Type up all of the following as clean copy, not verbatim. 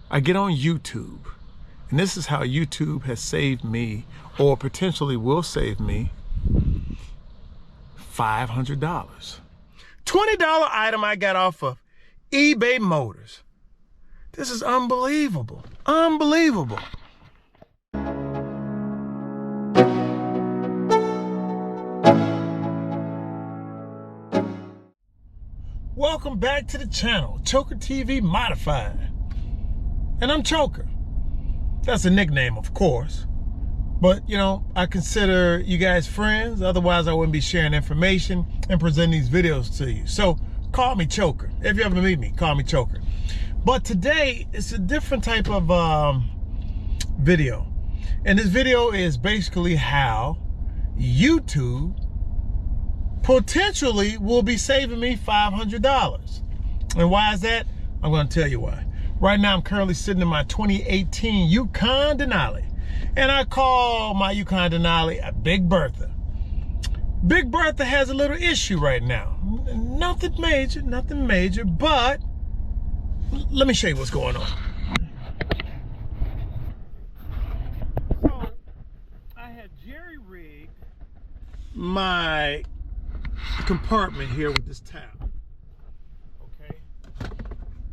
I get on YouTube, and this is how YouTube has saved me, or potentially will save me, $500. $20 item I got off of eBay Motors. This is unbelievable. Unbelievable. Welcome back to the channel, Choker TV Modified. And I'm Choker. That's a nickname, of course. But, you know, I consider you guys friends. Otherwise, I wouldn't be sharing information and presenting these videos to you. So, call me Choker. If you ever meet me, call me Choker. But today, it's a different type of video. And this video is basically how YouTube potentially will be saving me $500. And why is that? I'm going to tell you why. Right now, I'm currently sitting in my 2018 Yukon Denali. And I call my Yukon Denali a Big Bertha. Big Bertha has a little issue right now. Nothing major, but let me show you what's going on. So, I had jerry-rigged my compartment here with this towel. Okay?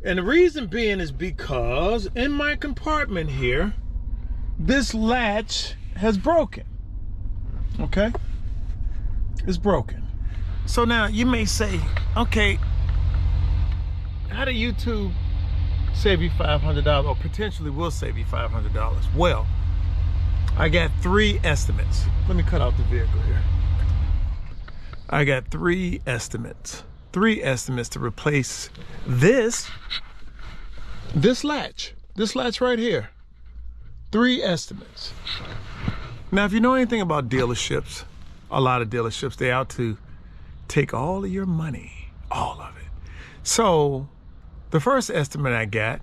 And the reason being is because in my compartment here, this latch has broken. Okay? It's broken. So now you may say, okay, how did YouTube save you $500 or potentially will save you $500? Well, I got three estimates. Let me cut out the vehicle here. I got three estimates to replace this latch right here. Three estimates. Now, if you know anything about dealerships, a lot of dealerships, they're out to take all of your money, all of it. So the first estimate I got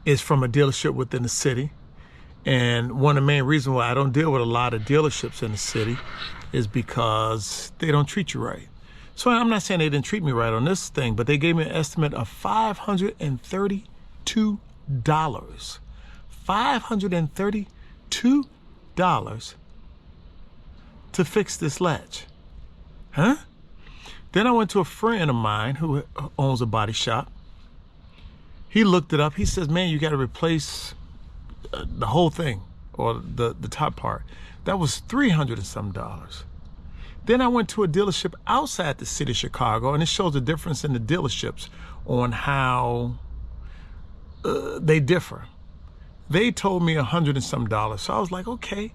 is from a dealership within the city. And one of the main reasons why I don't deal with a lot of dealerships in the city is because they don't treat you right. So I'm not saying they didn't treat me right on this thing, but they gave me an estimate of $532. $532 to fix this latch. Huh? Then I went to a friend of mine who owns a body shop. He looked it up. He says, man, you got to replace the whole thing, or the top part. That was $300 and some. Then I went to a dealership outside the city of Chicago, and it shows a difference in the dealerships on how they differ. They told me $100 and some. So I was like, okay,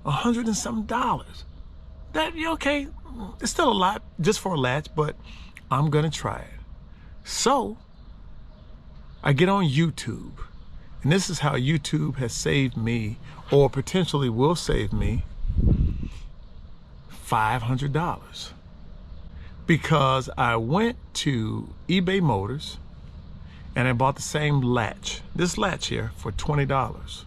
$100 and some. That, okay, it's still a lot just for a latch, but I'm gonna try it. So I get on YouTube, and this is how YouTube has saved me, or potentially will save me, $500. Because I went to eBay Motors and I bought the same latch, this latch here, for $20.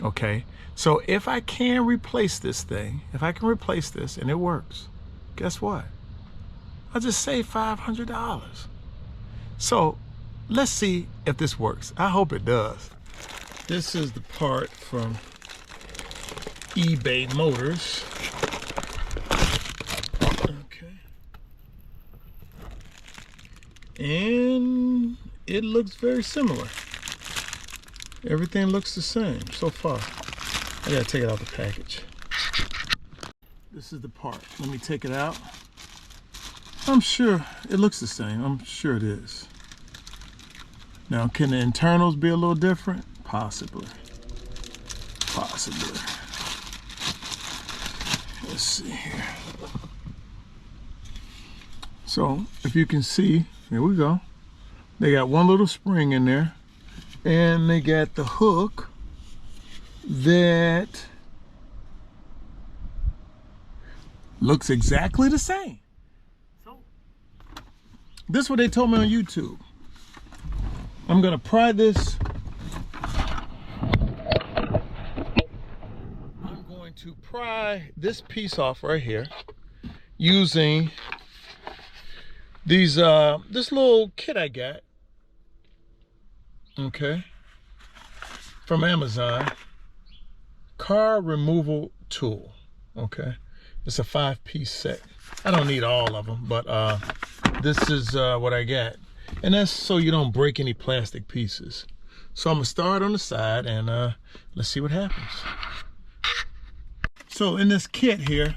Okay, so if I can replace this thing, if I can replace this and it works, guess what? I just saved $500. So let's see if this works. I hope it does. This is the part from eBay Motors. Okay. And it looks very similar. Everything looks the same so far. I gotta take it out the package. This is the part. Let me take it out. I'm sure it looks the same. I'm sure it is. Now, can the internals be a little different? Possibly. Possibly. Let's see here. So, if you can see, here we go. They got one little spring in there, and they got the hook that looks exactly the same. So, this is what they told me on YouTube. I'm gonna pry this. I'm going to pry this piece off right here using these this little kit I got Okay. From Amazon. Car removal tool. Okay. It's a 5-piece set. I don't need all of them, but this is what I got. And that's so you don't break any plastic pieces. So I'm gonna start on the side and let's see what happens. So in this kit here,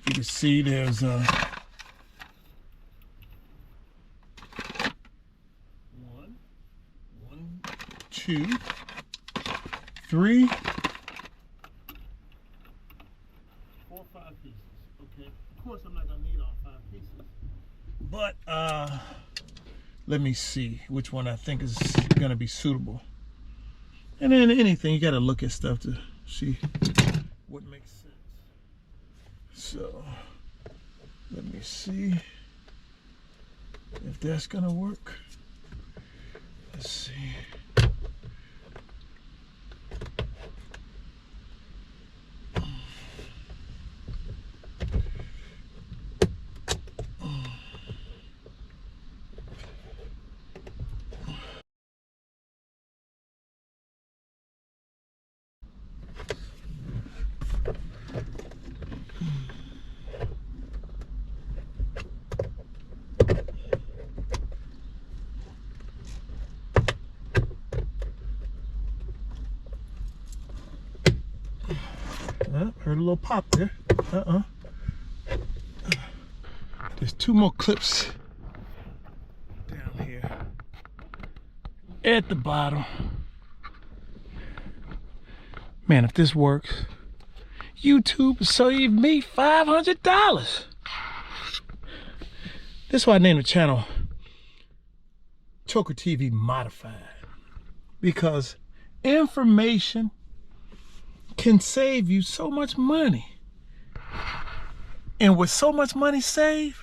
you can see there's 1, 2, 3, 4, 5 pieces. Okay. Of course I'm not gonna need all 5 pieces. But let me see which one I think is gonna be suitable. And then anything, you gotta look at stuff to see what makes sense. So let me see if that's gonna work. Let's see. Heard a little pop there. There's 2 more clips down here at the bottom. Man, if this works, YouTube saved me $500. That's why I named the channel Choker TV Modified, because information can save you so much money. And with so much money saved,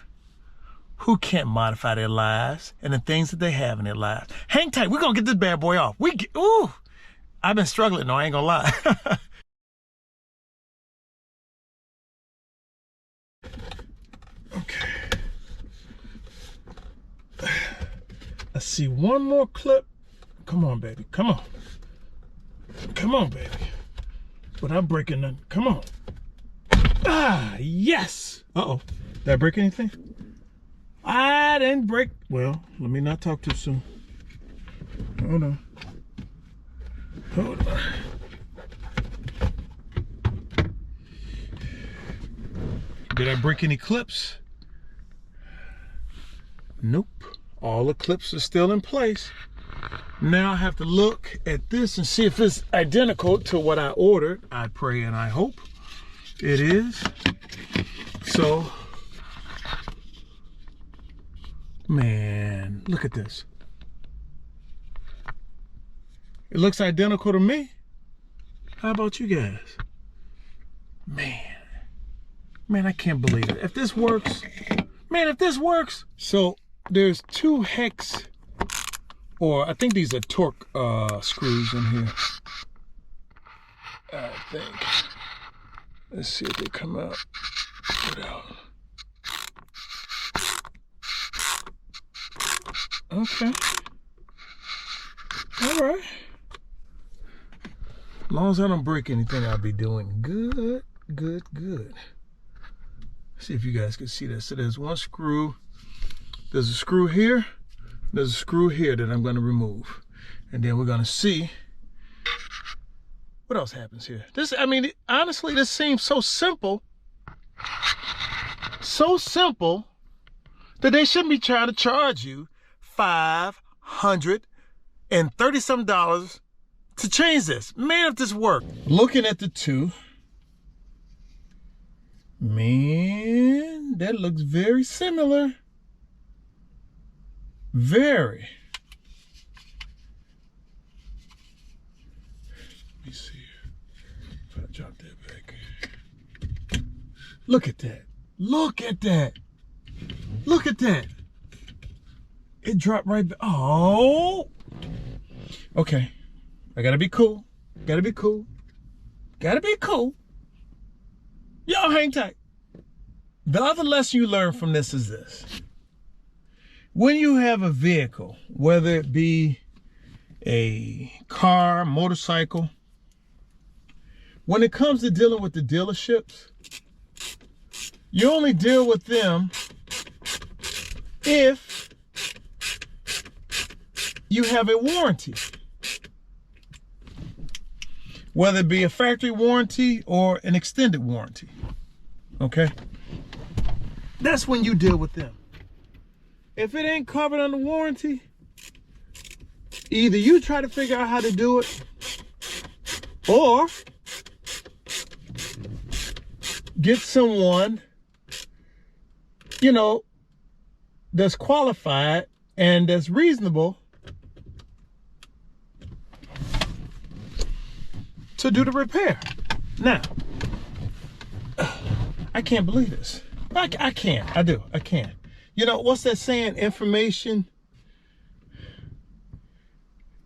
who can't modify their lives and the things that they have in their lives? Hang tight, we're gonna get this bad boy off. Ooh, I've been struggling, no, I ain't gonna lie. Okay. I see 1 more clip. Come on, baby, come on. Come on, baby. Without breaking nothing. Come on. Ah, yes. Uh-oh. Did I break anything? I didn't break. Well, let me not talk too soon. Hold on. Hold on. Did I break any clips? Nope. All the clips are still in place. Now I have to look at this and see if it's identical to what I ordered. I pray and I hope it is. So, man, look at this. It looks identical to me. How about you guys? Man, I can't believe it. If this works, man, if this works. So there's 2 hex, or I think these are torque screws in here. I think. Let's see if they come out without. Okay. All right. As long as I don't break anything, I'll be doing good, good, good. See if you guys can see that. So there's 1 screw. There's a screw here. There's a screw here that I'm going to remove. And then we're going to see what else happens here. This, I mean, honestly, this seems so simple. So simple that they shouldn't be trying to charge you $530-some to change this. Man, if this worked. Looking at the 2, man, that looks very similar. Very. Let me see if I drop that back. Look at that. Look at that. Look at that. It dropped right back. Oh. Okay. I gotta be cool. Gotta be cool. Gotta be cool. Y'all hang tight. The other lesson you learn from this is this. When you have a vehicle, whether it be a car, motorcycle, when it comes to dealing with the dealerships, you only deal with them if you have a warranty, whether it be a factory warranty or an extended warranty. Okay? That's when you deal with them. If it ain't covered under warranty, either you try to figure out how to do it, or get someone, you know, that's qualified and that's reasonable to do the repair. Now, I can't believe this. I can't. I do. I can't. You know, what's that saying? Information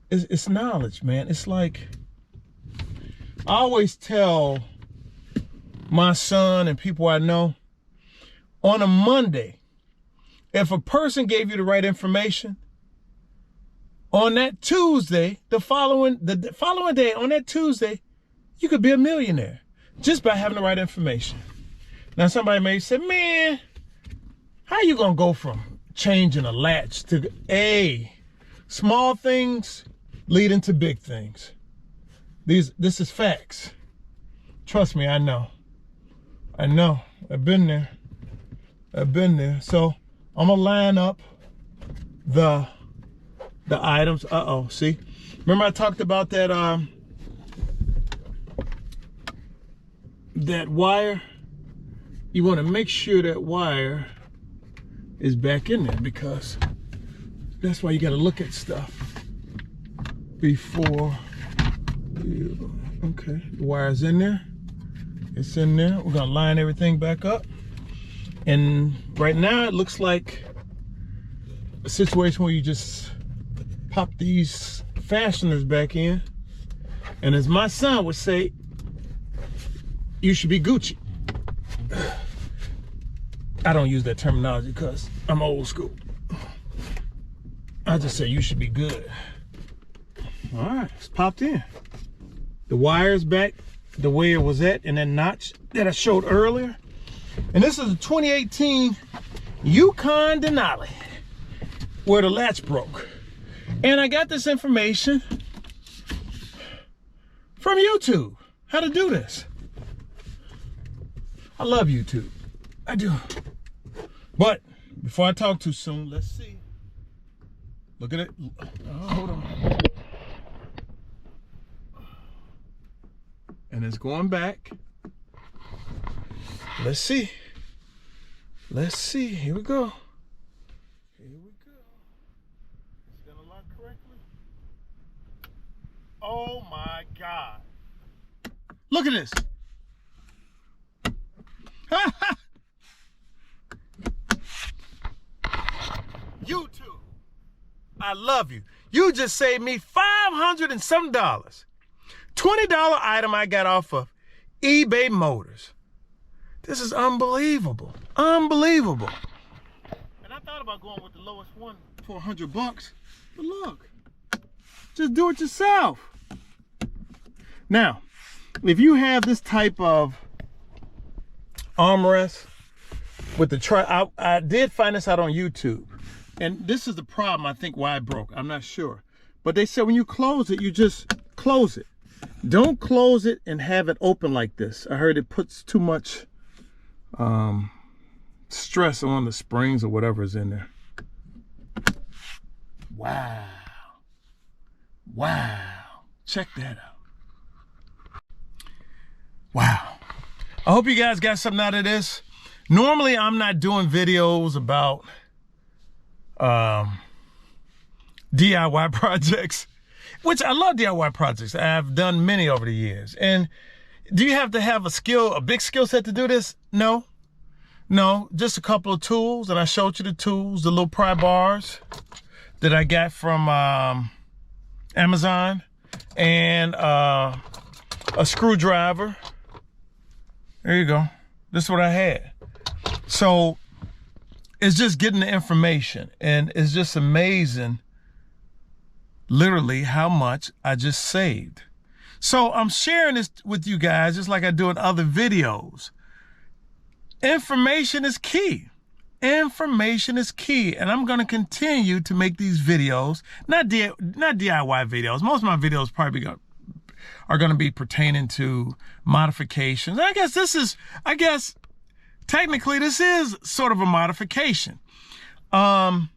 it's knowledge, man. It's like, I always tell my son and people I know, on a Monday, if a person gave you the right information, on that Tuesday, the following day, on that Tuesday, you could be a millionaire just by having the right information. Now, somebody may say, man, how you gonna go from changing a latch to small things leading to big things? This is facts. Trust me, I know. I've been there. So I'm gonna line up the items. See? Remember I talked about that that wire? You want to make sure that wire is back in there, because that's why you got to look at stuff before you, okay, the wire's in there. It's in there. We're gonna line everything back up. And right now it looks like a situation where you just pop these fasteners back in. And as my son would say, you should be Gucci. I don't use that terminology because I'm old school. I just say you should be good. All right, it's popped in. The wire's back the way it was at in that notch that I showed earlier. And this is a 2018 Yukon Denali where the latch broke. And I got this information from YouTube, how to do this. I love YouTube. I do. But before I talk too soon, let's see. Look at it. Oh, hold on. And it's going back. Let's see. Let's see. Here we go. Here we go. It's gonna lock correctly. Oh my God. Look at this. YouTube, I love you. You just saved me $500 and some $20 item I got off of eBay Motors. This is unbelievable. Unbelievable. And I thought about going with the lowest one for $100, but look, just do it yourself. Now, if you have this type of armrest with the I did find this out on YouTube, and this is the problem, I think, why it broke. I'm not sure, but they said when you close it, you just close it. Don't close it and have it open like this. I heard it puts too much stress on the springs or whatever is in there. Wow. Wow. Check that out. Wow. I hope you guys got something out of this. Normally, I'm not doing videos about DIY projects, which I love DIY projects. I've done many over the years. And do you have to have a big skill set to do this? No, just a couple of tools. And I showed you the tools, the little pry bars that I got from Amazon, and a screwdriver. There you go. This is what I had. So it's just getting the information. And it's just amazing, literally, how much I just saved. So I'm sharing this with you guys just like I do in other videos. Information is key. Information is key. And I'm going to continue to make these videos, not DIY videos. Most of my videos probably are going to be pertaining to modifications. I guess technically this is sort of a modification. And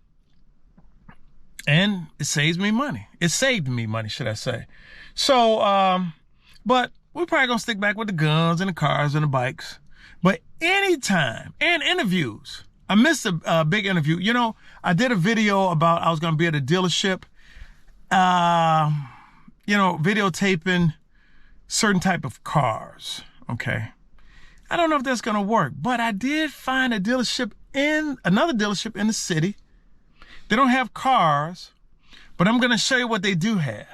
it saves me money. It saved me money, should I say. So, but we're probably going to stick back with the guns and the cars and the bikes. But anytime, and interviews, I missed a big interview. You know, I did a video about I was going to be at a dealership, you know, videotaping certain type of cars. Okay. I don't know if that's going to work, but I did find another dealership in the city. They don't have cars, but I'm going to show you what they do have.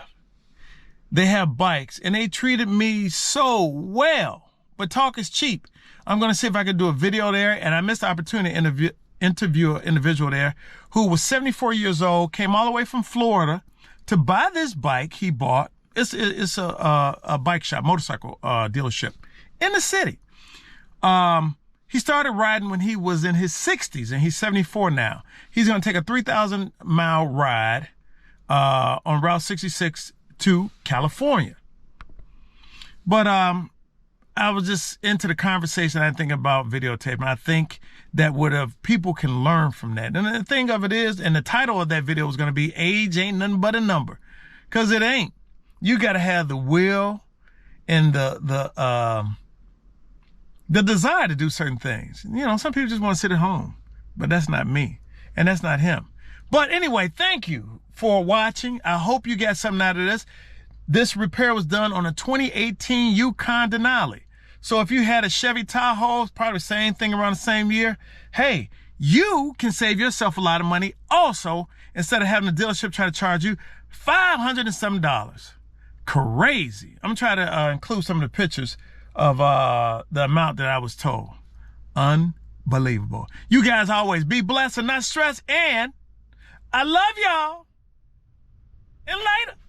They have bikes, and they treated me so well, but talk is cheap. I'm going to see if I can do a video there, and I missed the opportunity to interview an individual there who was 74 years old, came all the way from Florida to buy this bike he bought. It's a bike shop, motorcycle dealership in the city. He started riding when he was in his 60s, and he's 74 now. He's going to take a 3,000-mile ride on Route 66 to California. But I was just into the conversation. I think about videotaping. I think that people can learn from that. And the thing of it is, and the title of that video is going to be "Age Ain't Nothing But a Number," because it ain't. You got to have the will and the desire to do certain things. You know, some people just want to sit at home, but that's not me, and that's not him. But anyway, thank you for watching. I hope you got something out of this. This repair was done on a 2018 Yukon Denali. So if you had a Chevy Tahoe, probably the same thing around the same year, hey, you can save yourself a lot of money. Also, instead of having a dealership try to charge you $500 and some. Crazy. I'm trying to include some of the pictures of the amount that I was told. Unbelievable. You guys always be blessed and not stressed. And I love y'all. And later.